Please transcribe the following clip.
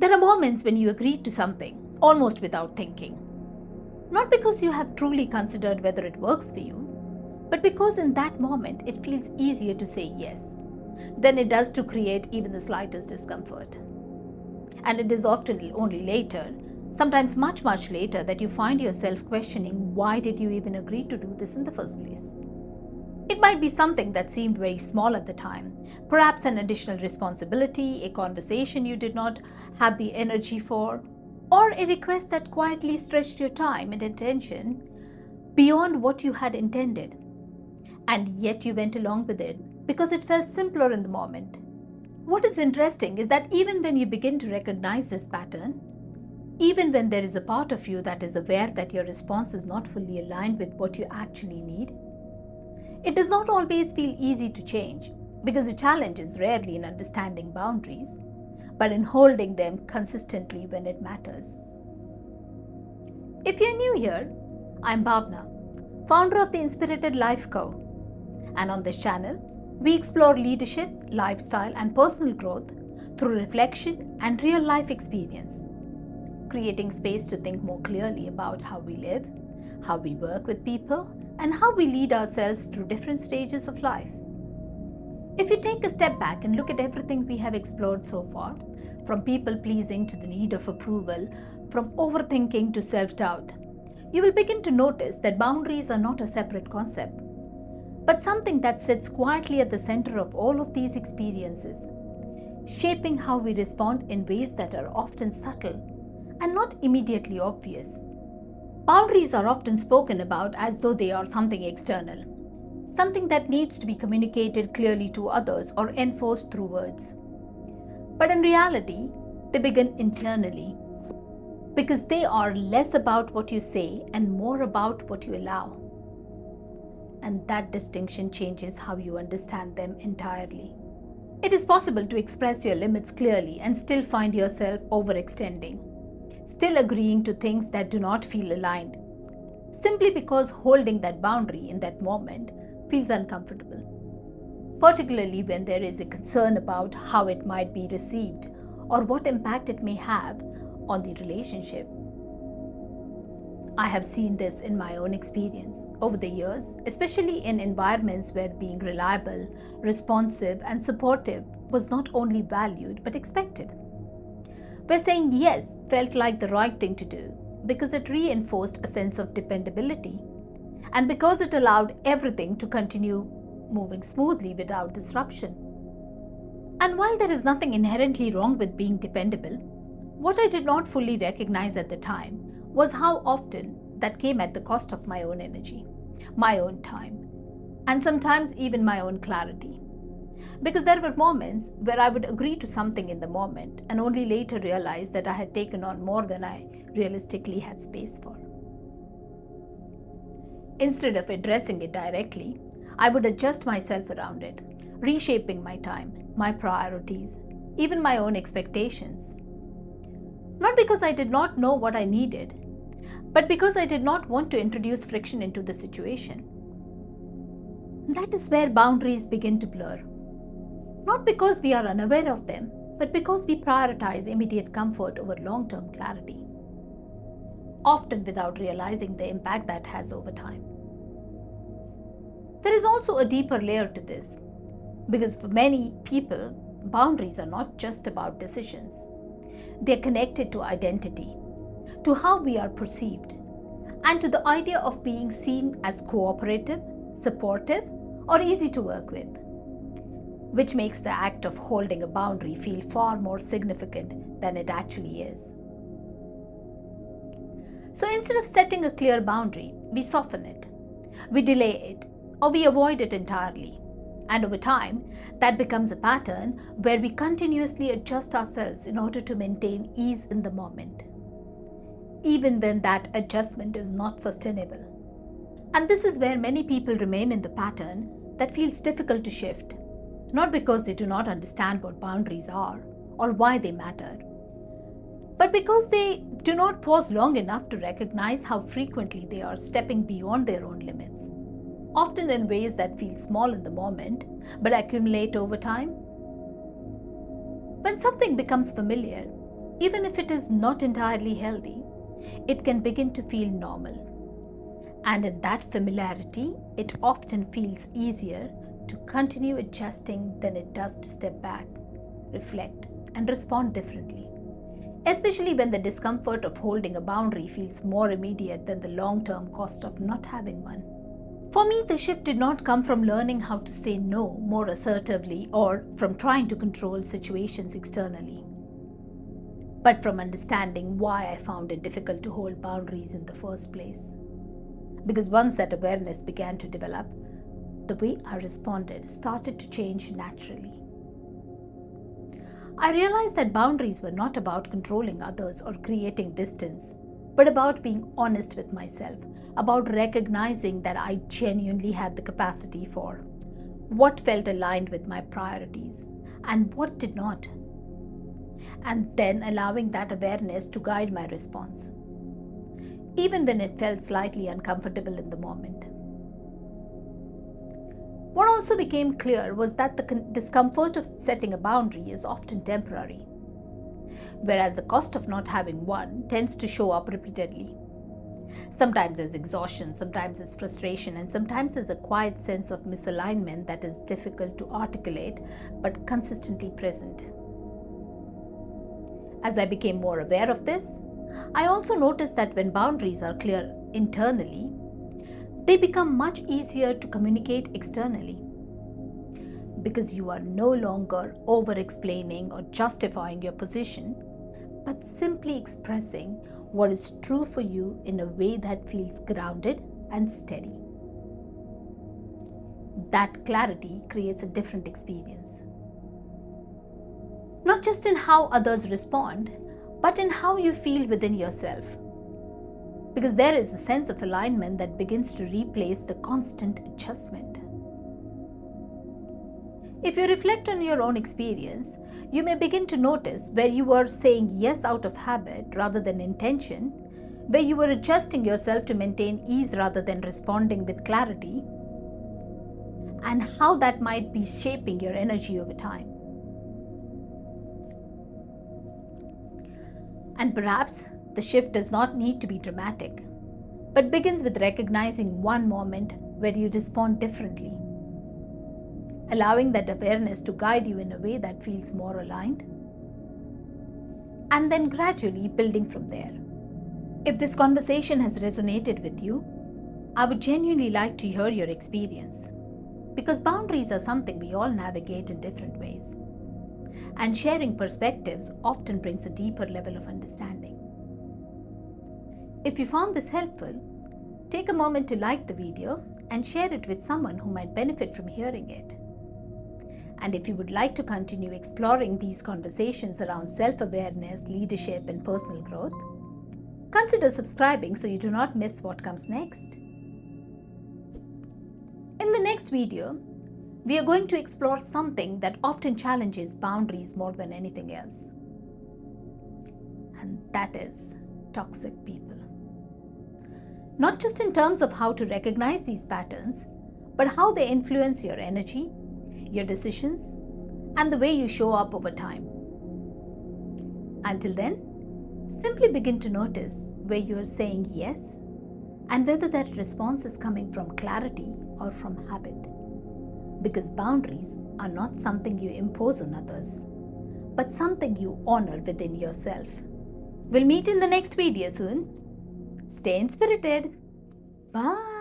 There are moments when you agree to something almost without thinking. Not because you have truly considered whether it works for you, but because in that moment it feels easier to say yes than it does to create even the slightest discomfort. And it is often only later, sometimes much later, that you find yourself questioning why did you even agree to do this in the first place. It might be something that seemed very small at the time, perhaps an additional responsibility, a conversation you did not have the energy for, or a request that quietly stretched your time and attention beyond what you had intended. And yet you went along with it because it felt simpler in the moment. What is interesting is that even when you begin to recognize this pattern, even when there is a part of you that is aware that your response is not fully aligned with what you actually need, it does not always feel easy to change because the challenge is rarely in understanding boundaries, but in holding them consistently when it matters. If you're new here, I'm Bhavna, founder of the Inspirited Life Co. And on this channel, we explore leadership, lifestyle, and personal growth through reflection and real life experience, creating space to think more clearly about how we live, how we work with people, and how we lead ourselves through different stages of life. If you take a step back and look at everything we have explored so far, from people pleasing to the need of approval, from overthinking to self-doubt, you will begin to notice that boundaries are not a separate concept, but something that sits quietly at the center of all of these experiences, shaping how we respond in ways that are often subtle and not immediately obvious. Boundaries are often spoken about as though they are something external, something that needs to be communicated clearly to others or enforced through words. But in reality, they begin internally, because they are less about what you say and more about what you allow. And that distinction changes how you understand them entirely. It is possible to express your limits clearly and still find yourself overextending, still agreeing to things that do not feel aligned, simply because holding that boundary in that moment feels uncomfortable, particularly when there is a concern about how it might be received or what impact it may have on the relationship. I have seen this in my own experience over the years, especially in environments where being reliable, responsive, and supportive was not only valued but expected. Where saying yes felt like the right thing to do because it reinforced a sense of dependability and because it allowed everything to continue moving smoothly without disruption. And while there is nothing inherently wrong with being dependable, what I did not fully recognize at the time was how often that came at the cost of my own energy, my own time, and sometimes even my own clarity. Because there were moments where I would agree to something in the moment and only later realize that I had taken on more than I realistically had space for. Instead of addressing it directly, I would adjust myself around it, reshaping my time, my priorities, even my own expectations. Not because I did not know what I needed, but because I did not want to introduce friction into the situation. That is where boundaries begin to blur. Not because we are unaware of them, but because we prioritize immediate comfort over long-term clarity, often without realizing the impact that has over time. There is also a deeper layer to this, because for many people, boundaries are not just about decisions. They are connected to identity, to how we are perceived, and to the idea of being seen as cooperative, supportive, or easy to work with, which makes the act of holding a boundary feel far more significant than it actually is. So instead of setting a clear boundary, we soften it, we delay it, or we avoid it entirely. And over time, that becomes a pattern where we continuously adjust ourselves in order to maintain ease in the moment, even when that adjustment is not sustainable. And this is where many people remain in the pattern that feels difficult to shift, not because they do not understand what boundaries are or why they matter, but because they do not pause long enough to recognize how frequently they are stepping beyond their own limits, often in ways that feel small in the moment but accumulate over time. When something becomes familiar, Even if it is not entirely healthy, it can begin to feel normal. And in that familiarity, it often feels easier to continue adjusting than it does to step back, reflect, and respond differently. Especially when the discomfort of holding a boundary feels more immediate than the long-term cost of not having one. For me, the shift did not come from learning how to say no more assertively or from trying to control situations externally, but from understanding why I found it difficult to hold boundaries in the first place. Because once that awareness began to develop, the way I responded started to change naturally. I realized that boundaries were not about controlling others or creating distance, but about being honest with myself, about recognizing that I genuinely had the capacity for what felt aligned with my priorities and what did not, and then allowing that awareness to guide my response, even when it felt slightly uncomfortable in the moment. What also became clear was that the discomfort of setting a boundary is often temporary, whereas the cost of not having one tends to show up repeatedly. Sometimes as exhaustion, sometimes as frustration, and sometimes as a quiet sense of misalignment that is difficult to articulate but consistently present. As I became more aware of this, I also noticed that when boundaries are clear internally, they become much easier to communicate externally, because you are no longer over-explaining or justifying your position, but simply expressing what is true for you in a way that feels grounded and steady. That clarity creates a different experience, not just in how others respond, but in how you feel within yourself. Because there is a sense of alignment that begins to replace the constant adjustment. If you reflect on your own experience, you may begin to notice where you were saying yes out of habit rather than intention, where you were adjusting yourself to maintain ease rather than responding with clarity, and how that might be shaping your energy over time. And perhaps the shift does not need to be dramatic, but begins with recognizing one moment where you respond differently, allowing that awareness to guide you in a way that feels more aligned, and then gradually building from there. If this conversation has resonated with you, I would genuinely like to hear your experience, because boundaries are something we all navigate in different ways, and sharing perspectives often brings a deeper level of understanding. If you found this helpful, take a moment to like the video and share it with someone who might benefit from hearing it. And if you would like to continue exploring these conversations around self-awareness, leadership, and personal growth, consider subscribing so you do not miss what comes next. In the next video, we are going to explore something that often challenges boundaries more than anything else. And that is toxic people. Not just in terms of how to recognize these patterns, but how they influence your energy, your decisions, and the way you show up over time. Until then, simply begin to notice where you are saying yes and whether that response is coming from clarity or from habit. Because boundaries are not something you impose on others, but something you honor within yourself. We'll meet in the next video soon. Stay inspirited. Bye.